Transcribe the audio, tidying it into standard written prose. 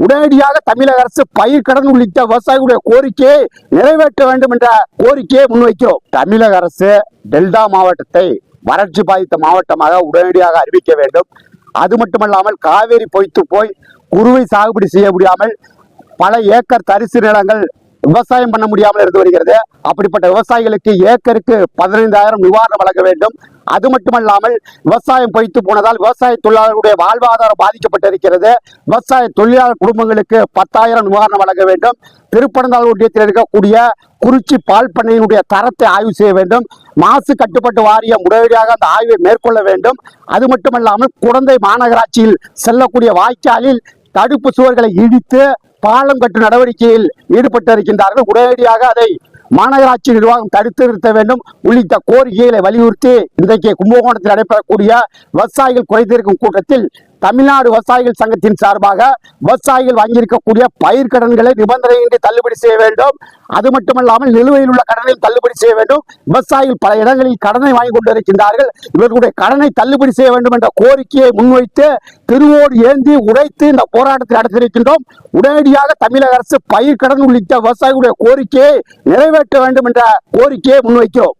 உடனடியாக தமிழக அரசு பயிர்க்கடன் உள்ளிட்ட விவசாயிகளுடைய கோரிக்கையை நிறைவேற்ற வேண்டும் என்ற கோரிக்கையை முன்வைக்கிறோம். தமிழக அரசு டெல்டா மாவட்டத்தை வறட்சி பாதித்த மாவட்டமாக உடனடியாக அறிவிக்க வேண்டும். அது மட்டுமல்லாமல் காவேரி பொய்த்து போய் குறுவை சாகுபடி செய்ய முடியாமல் பல ஏக்கர் தரிசு நிலங்கள் விவசாயம் பண்ண முடியாமல் இருந்து வருகிறது. அப்படிப்பட்ட விவசாயிகளுக்கு ஏக்கருக்கு 15,000 நிவாரணம் வழங்க வேண்டும். அது மட்டுமல்லாமல் விவசாயம் பொய்த்து போனதால் விவசாய தொழிலாளர்களுடைய வாழ்வாதாரம் பாதிக்கப்பட்டிருக்கிறது. விவசாய தொழிலாளர் குடும்பங்களுக்கு 10,000 நிவாரணம் வழங்க வேண்டும். திருப்பனந்தாள் ஒன்றியத்தில் இருக்கக்கூடிய குறிச்சி பால் பண்ணையினுடைய தரத்தை ஆய்வு செய்ய வேண்டும். மாசு கட்டுப்பாட்டு வாரியம் உடனடியாக அந்த ஆய்வை மேற்கொள்ள வேண்டும். அது மட்டுமல்லாமல் குடந்தை மாநகராட்சியில் செல்லக்கூடிய வாய்க்காலில் தடுப்பு சுவர்களை இடித்து பாலம் கட்டும் நடவடிக்கையில் ஈடுபட்டிருக்கின்றார்கள். உடனடியாக அதை மாநகராட்சி நிர்வாகம் தடுத்து நிறுத்த வேண்டும் உள்ளிட்ட கோரிக்கைகளை வலியுறுத்தி இன்றைக்கு கும்பகோணத்தில் நடைபெறக்கூடிய விவசாயிகள் குறைதீர்க்கும் கூட்டத்தில் தமிழ்நாடு விவசாயிகள் சங்கத்தின் சார்பாக விவசாயிகள் வாங்கியிருக்கக்கூடிய பயிர்க்கடன்களை நிபந்தனையின்றி தள்ளுபடி செய்ய வேண்டும். அது மட்டுமல்லாமல் நிலுவையில் உள்ள கடனையும் தள்ளுபடி செய்ய வேண்டும். விவசாயிகள் பல இடங்களில் கடனை வாங்கி கொண்டிருக்கின்றார்கள். இவர்களுடைய கடனை தள்ளுபடி செய்ய வேண்டும் என்ற கோரிக்கையை முன்வைத்து திருவோடு ஏந்தி உடைத்து இந்த போராட்டத்தை நடத்தியிருக்கின்றோம். உடனடியாக தமிழக அரசு பயிர்க்கடன் உள்ளிட்ட விவசாயிகளுடைய கோரிக்கையை நிறைவேற்ற வேண்டும் என்ற கோரிக்கையை முன்வைக்கிறோம்.